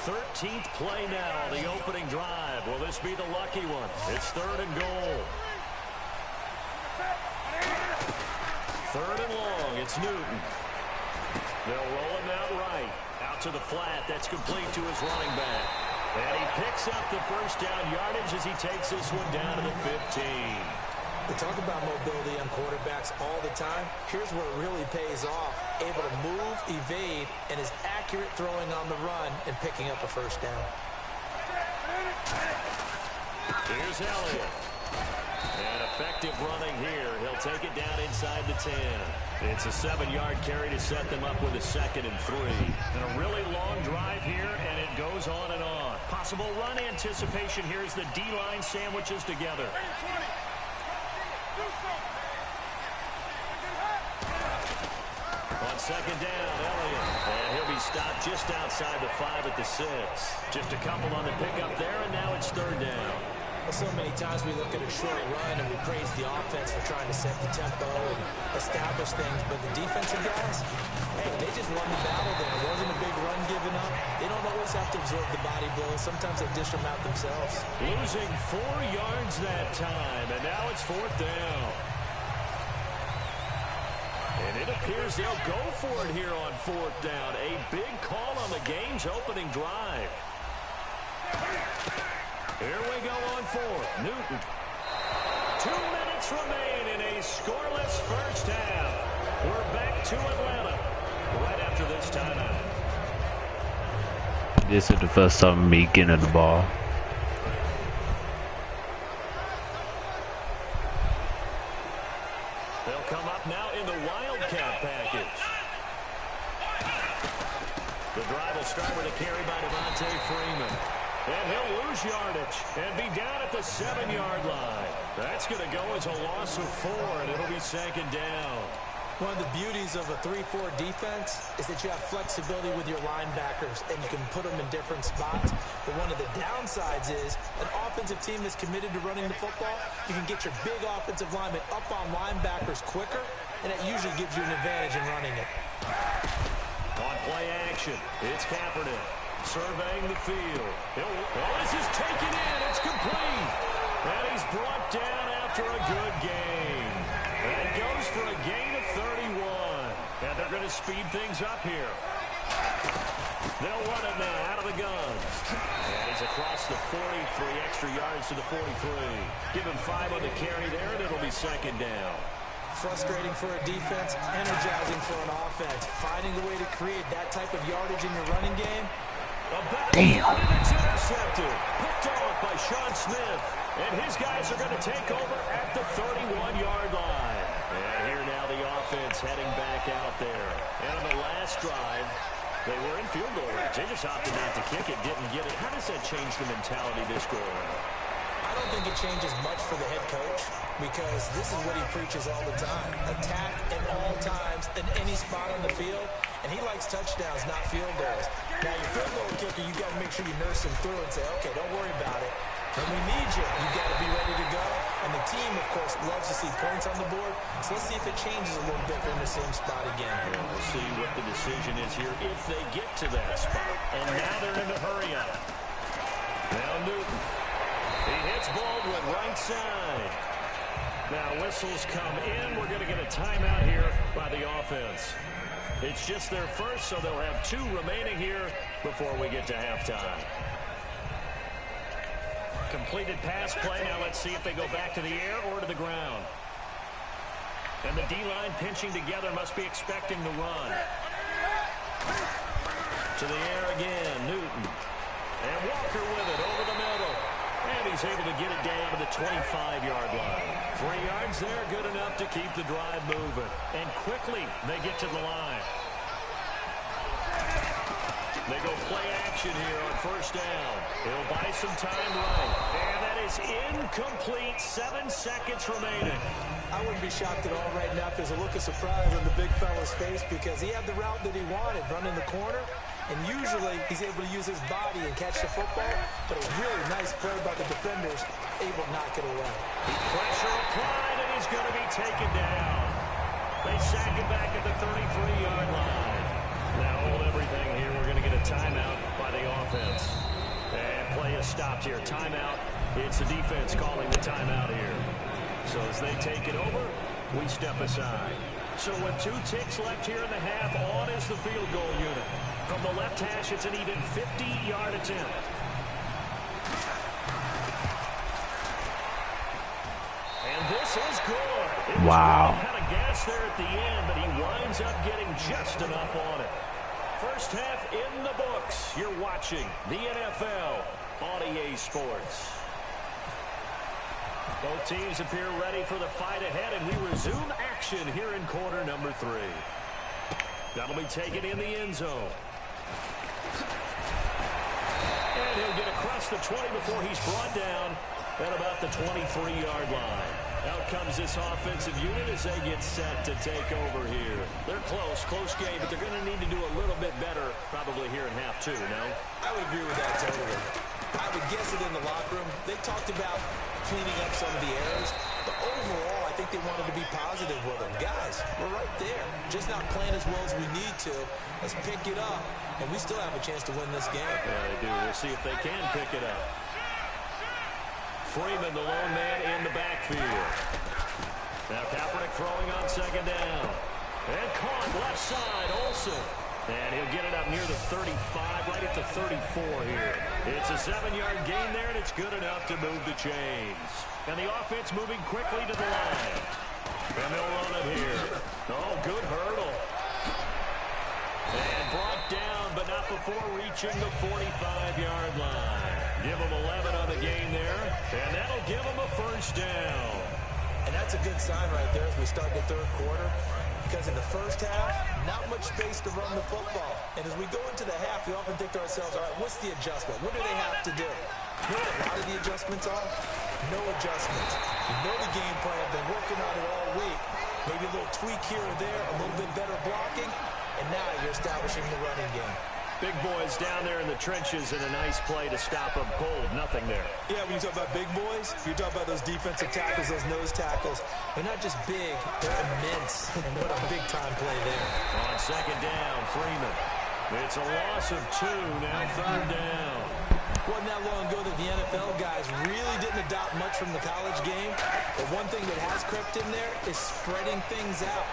13th play now, the opening drive. Will this be the lucky one? It's 3rd and goal. 3rd and long. It's Newton. They'll roll him out right. Out to the flat. That's complete to his running back. And he picks up the first down yardage as he takes this one down to the 15. We talk about mobility on quarterbacks all the time. Here's where it really pays off. Able to move, evade, and is accurate throwing on the run and picking up a first down. Here's Elliott. And effective running here. He'll take it down inside the 10. It's a 7-yard carry to set them up with a 2nd and 3. And a really long drive here, and it goes on and on. Possible run anticipation here as the D-line sandwiches together. On 2nd down, Elliott. And he'll be stopped just outside the 5 at the 6. Just a couple on the pickup there, and now it's 3rd down. So many times we look at a short run and we praise the offense for trying to set the tempo and establish things, but the defensive guys, hey, they just won the battle there. It wasn't a big run given up. They don't always have to absorb the body blows. Sometimes they dish them out themselves. Losing 4 yards that time, and now it's 4th down. And it appears they'll go for it here on 4th down. A big call on the game's opening drive. Here we go on 4th. Newton. 2 minutes remain in a scoreless first half. We're back to Atlanta right after this timeout. This is the first time me getting the ball. They'll come up now in the Wildcat package. The drive will start with a carry by Devontae Freeman. And he'll lose yardage and be down at the 7-yard line. That's going to go as a loss of 4, and it'll be 2nd down. One of the beauties of a 3-4 defense is that you have flexibility with your linebackers, and you can put them in different spots. But one of the downsides is an offensive team that's committed to running the football, you can get your big offensive linemen up on linebackers quicker, and it usually gives you an advantage in running it. On play action, it's Kaepernick. Surveying the field. This is taken in. It's complete. And he's brought down after a good gain. And goes for a gain of 31. And they're going to speed things up here. They'll run it now out of the gun. And he's across the 40, 3 extra yards to the 43. Give him 5 on the carry there, and it'll be 2nd down. Frustrating for a defense, energizing for an offense. Finding a way to create that type of yardage in your running game. Damn. It's intercepted. Picked off by Sean Smith. And his guys are going to take over at the 31-yard line. And here now the offense heading back out there. And on the last drive, they were in field goal range. They just opted not to kick it, didn't get it. How does that change the mentality this go around? I don't think it changes much for the head coach because this is what he preaches all the time. Attack at all times in any spot on the field. And he likes touchdowns, not field goals. Now, your field goal kicker, you got to make sure you nurse him through and say, okay, don't worry about it. When we need you, you got to be ready to go. And the team, of course, loves to see points on the board. So let's see if it changes a little bit in the same spot again. Yeah, we'll see what the decision is here if they get to that spot. And now they're in a hurry up. Now Newton. He hits Baldwin right side. Now whistles come in. We're going to get a timeout here by the offense. It's just their first, so they'll have 2 remaining here before we get to halftime. Completed pass play. Now let's see if they go back to the air or to the ground. And the D-line pinching together must be expecting the run. To the air again, Newton. And Walker with it over the middle. And he's able to get it down to the 25-yard line. 3 yards there, good enough to keep the drive moving. And quickly, they get to the line. They go play action here on first down. He'll buy some time right. And that is incomplete. 7 seconds remaining. I wouldn't be shocked at all right now if there's a look of surprise on the big fella's face because he had the route that he wanted, running the corner. And usually he's able to use his body and catch the football. But a really nice play by the defenders, able to knock it away. Pressure applied, and he's going to be taken down. They sack him back at the 33-yard line. Now hold everything here. We're going to get a timeout by the offense. And play is stopped here. Timeout. It's the defense calling the timeout here. So as they take it over, we step aside. So with 2 ticks left here in the half, on is the field goal unit. From the left hash, it's an even 50-yard attempt. And this is good. Wow. Kind of gas there at the end, but he winds up getting just enough on it. First half in the books. You're watching the NFL on EA Sports. Both teams appear ready for the fight ahead, and we resume action here in quarter number 3. That'll be taken in the end zone. And he'll get across the 20 before he's brought down at about the 23-yard line. Out comes this offensive unit as they get set to take over here. They're close game, but they're going to need to do a little bit better probably here in half 2, no? I would agree with that totally. I would guess it in the locker room. They talked about cleaning up some of the errors, but overall, I think they wanted to be positive with them. Guys, we're right there. Just not playing as well as we need to. Let's pick it up, and we still have a chance to win this game. Yeah, they do. We'll see if they can pick it up. Freeman, the lone man in the backfield. Now Kaepernick throwing on second down. And caught left side, Olsen. And he'll get it up near the 35, right at the 34 here. It's a 7-yard gain there, and it's good enough to move the chains. And the offense moving quickly to the line. And they'll run it here. Oh, good hurdle. And brought down, but not before reaching the 45-yard line. Give them 11 on the game there, and that'll give them a first down. And that's a good sign right there as we start the third quarter. Because in the first half, not much space to run the football. And as we go into the half, we often think to ourselves, all right, what's the adjustment? What do they have to do? You know what a lot of the adjustments are? No adjustments. You know the game plan. Been working on it all week. Maybe a little tweak here or there, a little bit better blocking, and now you're establishing the running game. Big boys down there in the trenches and a nice play to stop them cold. Nothing there. Yeah, when you talk about big boys, you talk about those defensive tackles, those nose tackles. They're not just big, they're immense. And what a big-time play there. On second down, Freeman. It's a loss of 2, now third down. Wasn't that long ago that the NFL guys really didn't adopt much from the college game. But one thing that has crept in there is spreading things out.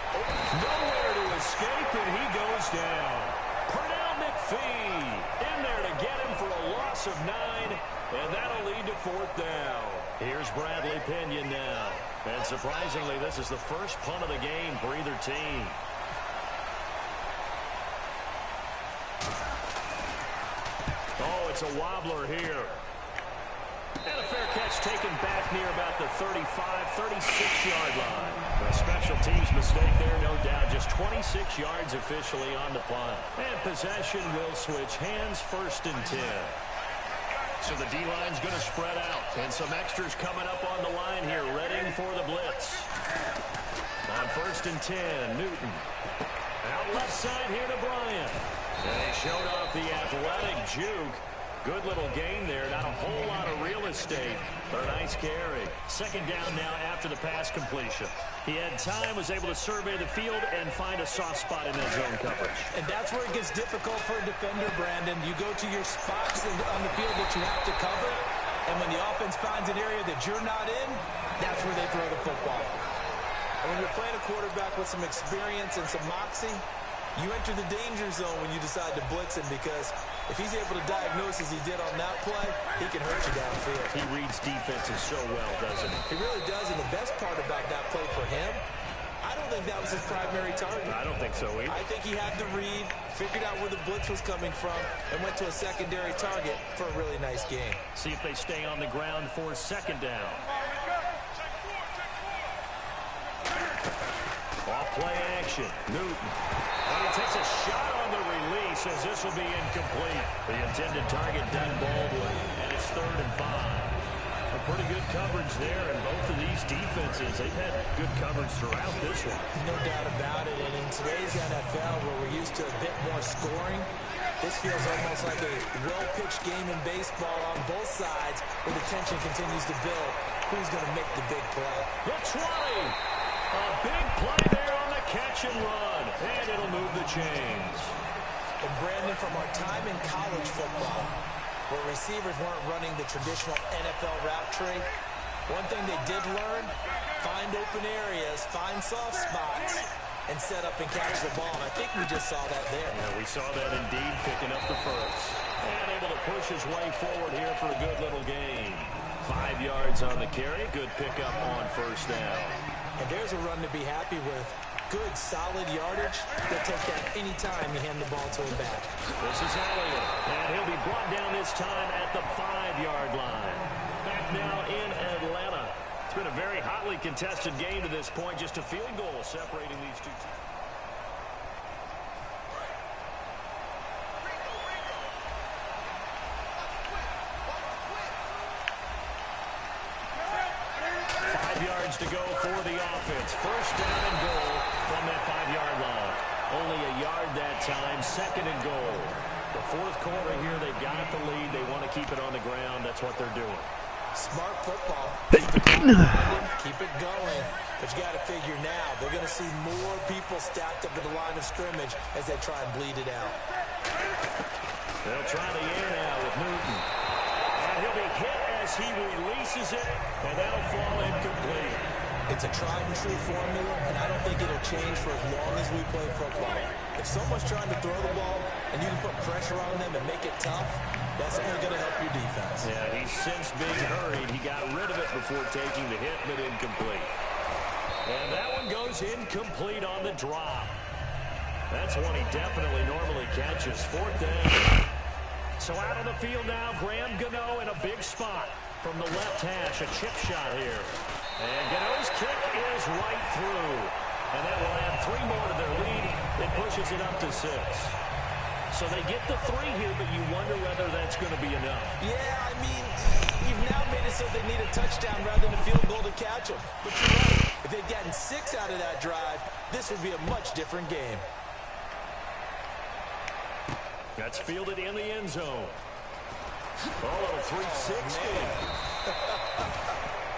Nowhere to escape, and he goes down. In there to get him for a loss of 9, and that'll lead to fourth down. Here's Bradley Pinion now. And surprisingly, this is the first punt of the game for either team. Oh, it's a wobbler here. And a fair catch taken back near about the 35, 36-yard line. A special teams mistake there, no doubt. Just 26 yards officially on the punt. And possession will switch hands, first and 10. So the D-line's going to spread out. And some extras coming up on the line here, ready for the blitz. On first and 10, Newton. Out left side here to Bryant. And they showed off the athletic juke. Good little gain there. Not a whole lot of real estate, but a nice carry. Second down now after the pass completion. He had time, was able to survey the field and find a soft spot in that zone coverage. And that's where it gets difficult for a defender, Brandon. You go to your spots on the field that you have to cover, and when the offense finds an area that you're not in, that's where they throw the football. And when you're playing a quarterback with some experience and some moxie, you enter the danger zone when you decide to blitz him, because if he's able to diagnose as he did on that play, he can hurt you downfield. He reads defenses so well, doesn't he? He really does, and the best part about that play for him, I don't think that was his primary target. I don't think so either. I think he had the read, figured out where the blitz was coming from, and went to a secondary target for a really nice game. See if they stay on the ground for second down. Off play action, Newton. And he takes a shot on the release as this will be incomplete. The intended target, Doug Baldwin, and it's 3rd and 5. A pretty good coverage there, and both of these defenses, they've had good coverage throughout this one. No doubt about it, and in today's NFL, where we're used to a bit more scoring, this feels almost like a well-pitched game in baseball on both sides, where the tension continues to build. Who's going to make the big play? The 20! A big play there on the catch and run, and it'll move the chains. And Brandon, from our time in college football, where receivers weren't running the traditional NFL route tree, one thing they did learn, find open areas, find soft spots, and set up and catch the ball. And I think we just saw that there. Yeah, we saw that indeed, picking up the first. And able to push his way forward here for a good little gain. 5 yards on the carry. Good pickup on first down. And there's a run to be happy with. Good, solid yardage. They'll take that anytime you hand the ball to him back. This is Elliott. And he'll be brought down this time at the 5-yard line. Back now in Atlanta. It's been a very hotly contested game to this point. Just a field goal separating these two teams. To go for the offense. First down and goal from that 5-yard line. Only a yard that time. Second and goal. The fourth quarter here, they've got the lead. They want to keep it on the ground. That's what they're doing. Smart football. Keep it going. But you got to figure now, they're going to see more people stacked up to the line of scrimmage as they try and bleed it out. They'll try the air now with Newton. And he'll be hit as he releases it, and that'll fall incomplete. It's a tried and true formula, and I don't think it'll change for as long as we play football. If someone's trying to throw the ball and you can put pressure on them and make it tough, that's only going to help your defense. Yeah, he's since being hurried. He got rid of it before taking the hit, but incomplete. And that one goes incomplete on the drop. That's one he definitely normally catches. Fourth down. So out on the field now, Graham Gano in a big spot from the left hash. A chip shot here. And Gano's kick is right through. And that will add 3 more to their lead. It pushes it up to 6. So they get the 3 here, but you wonder whether that's going to be enough. Yeah, I mean, you've now made it so they need a touchdown rather than a field goal to catch them. But you're right. If they'd gotten 6 out of that drive, this would be a much different game. That's fielded in the end zone. Oh, little 360.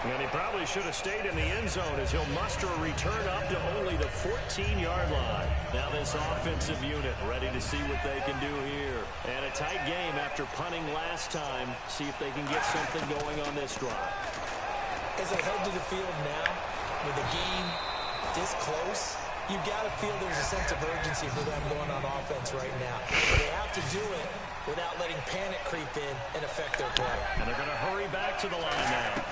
And he probably should have stayed in the end zone as he'll muster a return up to only the 14-yard line. Now this offensive unit ready to see what they can do here. And a tight game after punting last time. See if they can get something going on this drive. As they head to the field now, with the game this close, you've got to feel there's a sense of urgency for them going on offense right now. But they have to do it without letting panic creep in and affect their play. And they're going to hurry back to the line now.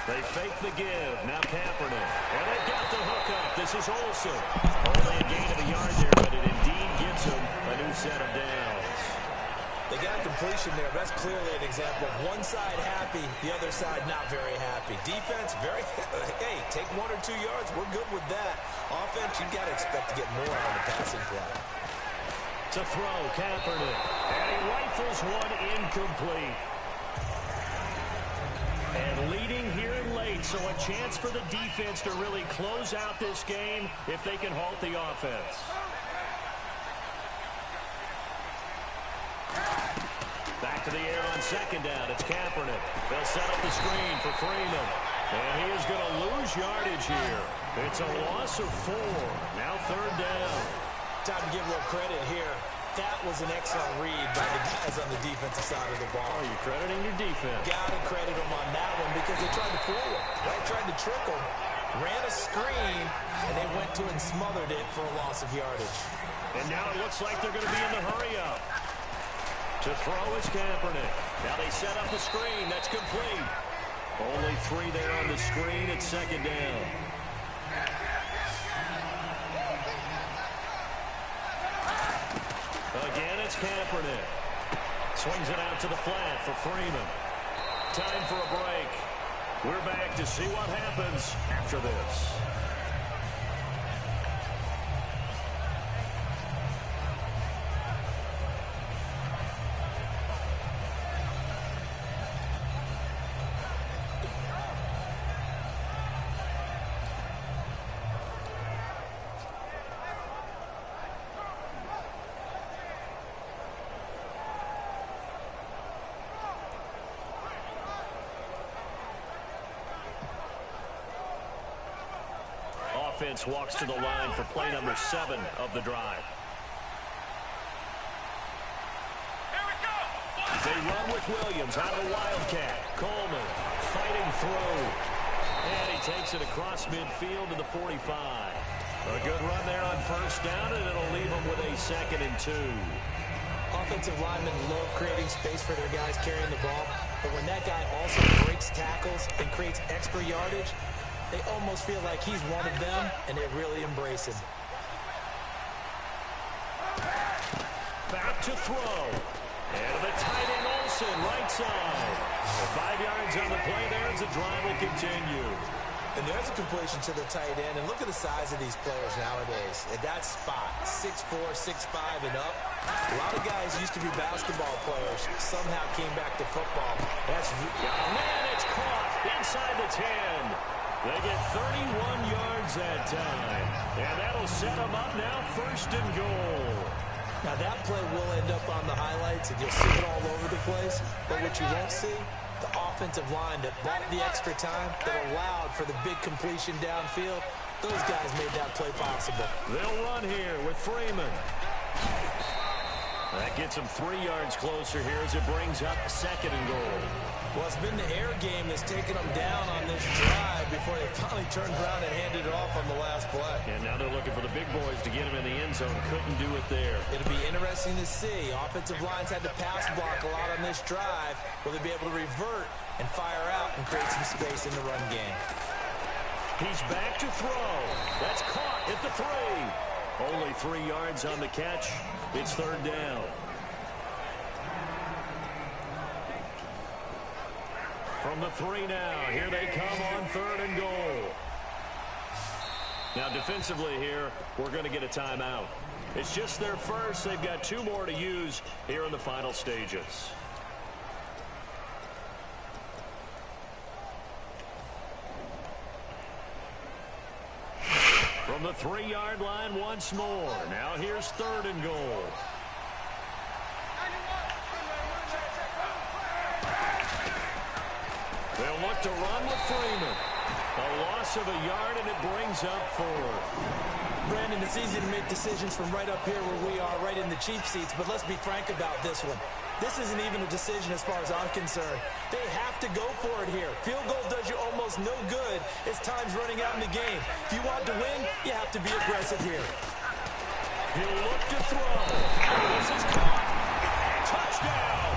They fake the give. Now Kaepernick. And they've got the hookup. This is Olsen. Only a gain of a yard there, but it indeed gets him a new set of downs. They got completion there. That's clearly an example of one side happy, the other side not very happy. Defense, very, hey, take 1 or 2 yards. We're good with that. Offense, you've got to expect to get more on the passing play. To throw, Kaepernick. And he rifles one incomplete. And leading here late, so a chance for the defense to really close out this game if they can halt the offense. Back to the air on second down. It's Kaepernick. They'll set up the screen for Freeman. And he is going to lose yardage here. It's a loss of 4. Now third down. Time to give a little credit here. That was an excellent read by the guys on the defensive side of the ball. Oh, you're crediting your defense. Got to credit them on that one because they tried to fool him. Right? Tried to trick him. Ran a screen, and they went to and smothered it for a loss of yardage. And now it looks like they're going to be in the hurry-up. To throw is Kaepernick. Now they set up the screen. That's complete. Only 3 there on the screen. It's second down. Again, it's Kaepernick. Swings it out to the flat for Freeman. Time for a break. We're back to see what happens after this. Offense walks to the line for play number 7 of the drive. They run with Williams out of the Wildcat. Coleman fighting through. And he takes it across midfield to the 45. A good run there on first down, and it'll leave them with a 2nd and 2. Offensive linemen love creating space for their guys carrying the ball, but when that guy also breaks tackles and creates extra yardage, they almost feel like he's one of them, and they really embrace him. Back to throw. And the tight end Olsen, right side. 5 yards on the play there as the drive will continue. And there's a completion to the tight end. And look at the size of these players nowadays. At that spot, 6'4", 6'5", and up. A lot of guys used to be basketball players. Somehow came back to football. That's man, it's caught inside the 10. They get 31 yards that time. And that'll set them up now 1st and goal. Now that play will end up on the highlights, and you'll see it all over the place. But what you won't see, the offensive line that bought the extra time, that allowed for the big completion downfield, those guys made that play possible. They'll run here with Freeman. That gets them 3 yards closer here as it brings up 2nd and goal. Well, it's been the air game that's taken them down on this drive before they finally turned around and handed it off on the last play. And now they're looking for the big boys to get him in the end zone. Couldn't do it there. It'll be interesting to see. Offensive lines had to pass block a lot on this drive. Will they be able to revert and fire out and create some space in the run game? He's back to throw. That's caught at the 3. Only 3 yards on the catch. It's 3rd down. From the 3 now. Here they come on 3rd and goal. Now defensively here, we're going to get a timeout. It's just their first. They've got 2 more to use here in the final stages. From the 3-yard line once more. Now here's 3rd and goal. They'll look to run with Freeman. A loss of a yard, and it brings up 4th. Brandon, it's easy to make decisions from right up here where we are, right in the cheap seats, but let's be frank about this one. This isn't even a decision as far as I'm concerned. They have to go for it here. Field goal does you almost no good as time's running out in the game. If you want to win, you have to be aggressive here. He'll look to throw. This is caught. Touchdown.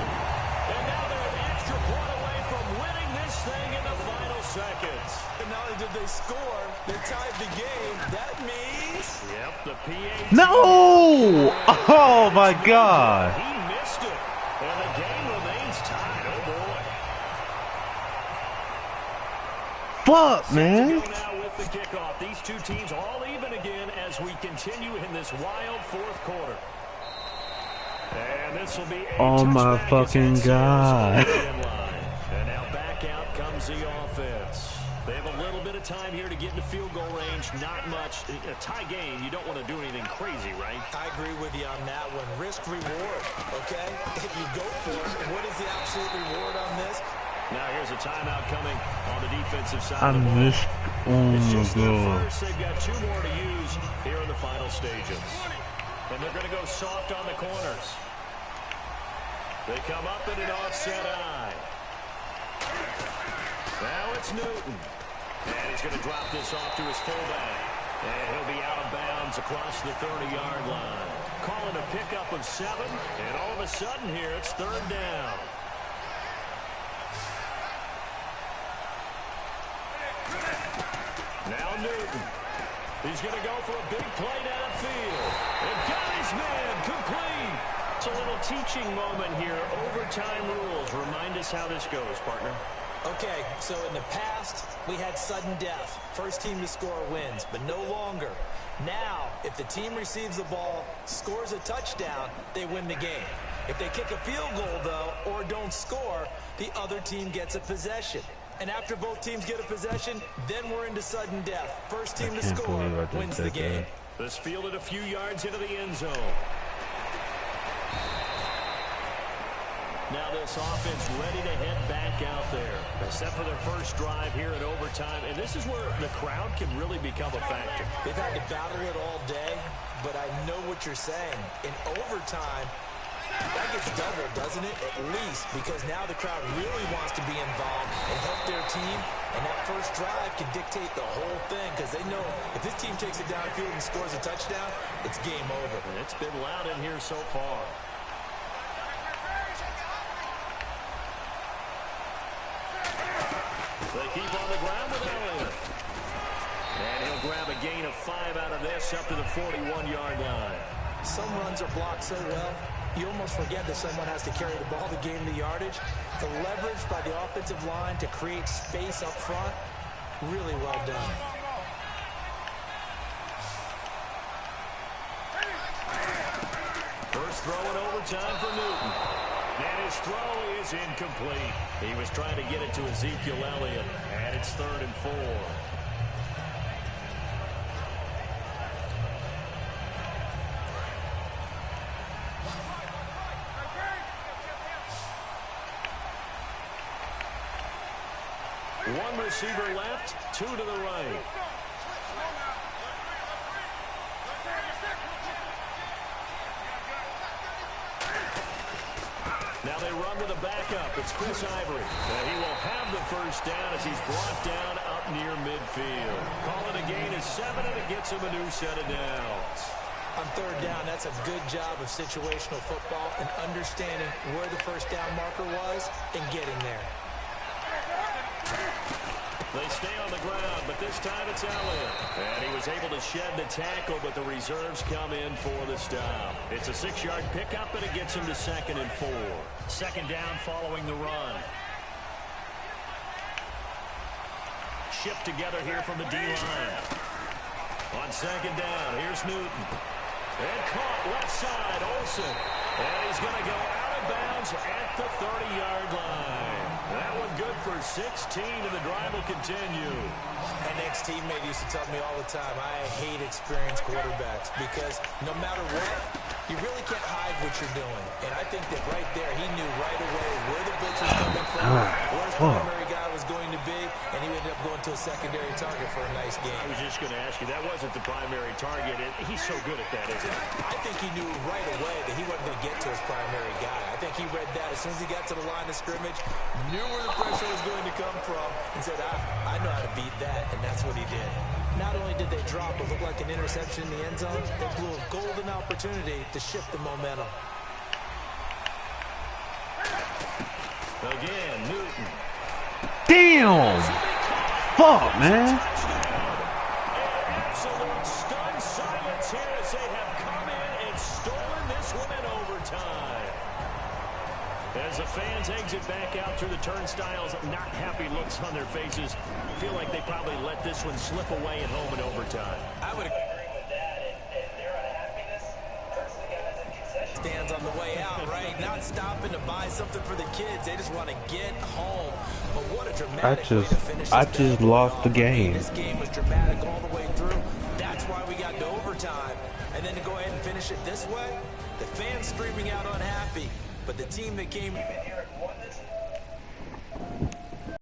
And now they're an extra point away from winning this thing in the final seconds. And not only did they score, they tied the game. That means... Yep, the PA... No! Oh, my God. He missed it. And the game remains tied. Oh, boy. Fuck, man. Now with the kickoff. These 2 teams all even again as we continue in this wild 4th quarter. And this will be a oh my fucking God. And now back out comes the offense. They have a little bit of time here to get into field goal range. Not much. A tie game, you don't want to do anything crazy, right? I agree with you on that one. Risk reward, okay? If you go for it, what is the absolute reward on this? Now here's a timeout coming on the defensive side I of the ball. missed. Oh It's my just their God. first. They've got 2 more to use here in the final stages. And they're going to go soft on the corners. They come up in an offset eye. Now it's Newton. And he's going to drop this off to his fullback. And he'll be out of bounds across the 30-yard line. Calling a pickup of 7. And all of a sudden here, it's 3rd down. Now Newton. He's going to go for a big play downfield. And got his man complete. It's a little teaching moment here. Overtime rules. Remind us how this goes, partner. Okay, so in the past, we had sudden death. First team to score wins, but no longer. Now, if the team receives the ball, scores a touchdown, they win the game. If they kick a field goal, though, or don't score, the other team gets a possession. And after both teams get a possession, then we're into sudden death. First team to score wins the game. This fielded a few yards into the end zone. Now this offense ready to head back out there, except for their first drive here in overtime. And this is where the crowd can really become a factor. They've had to battle it all day, but I know what you're saying. In overtime, That gets doubled, doesn't it? At least, because now the crowd really wants to be involved and help their team. And that first drive can dictate the whole thing because they know if this team takes it downfield and scores a touchdown, it's game over. And it's been loud in here so far. They keep on the ground with Elliott. And he'll grab a gain of 5 out of this up to the 41-yard line. Some runs are blocked so well, you almost forget that someone has to carry the ball to gain the yardage. The leverage by the offensive line to create space up front, really well done. First throw in overtime for Newton. And his throw is incomplete. He was trying to get it to Ezekiel Elliott, and it's 3rd and 4. One receiver left, 2 to the right. Now they run with a backup. It's Chris Ivory. And he will have the first down as he's brought down up near midfield. Call it a gain of 7, and it gets him a new set of downs. On 3rd down, that's a good job of situational football and understanding where the first down marker was and getting there. They stay on the ground, but this time it's Elliott. And he was able to shed the tackle, but the reserves come in for the stop. It's a 6-yard pickup, and it gets him to 2nd and 4. 2nd down following the run. Shipped together here from the D-line. On 2nd down, here's Newton. And caught left side, Olsen. And he's going to go out of bounds at the 30-yard line. That one good for 16, and the drive will continue. An ex-teammate used to tell me all the time, I hate experienced quarterbacks because no matter what, you really can't hide what you're doing. And I think that right there, he knew right away where the blitz was coming from, where his primary guy was going to be, and he ended up going to a secondary target for a nice game. I was just going to ask you, that wasn't the primary target. He's so good at that, isn't he? I think he knew right away that he wasn't going to get to his primary guy. I think he read that as soon as he got to the line of scrimmage, knew where the pressure was going to come from, and said, I know how to beat that, and that's what he did. Not only did they drop what looked like an interception in the end zone, they blew a golden opportunity to shift the momentum. Again, Newton. Damn! Fuck, man. Absolute stunned silence here as they have come in and stolen this one in overtime. As the fans exit back out through the turnstiles, not happy looks on their faces. Feel like they probably let this one slip away at home in overtime. I would agree with that. And their unhappiness hurts the guys at concession stands on the way out, right? Not stopping to buy something for the kids. They just want to get home. But what a dramatic way to finish this. I just lost the game. This game was dramatic all the way through. That's why we got to overtime. And then to go ahead and finish it this way, the fans screaming out unhappy. But the team that came in here and won this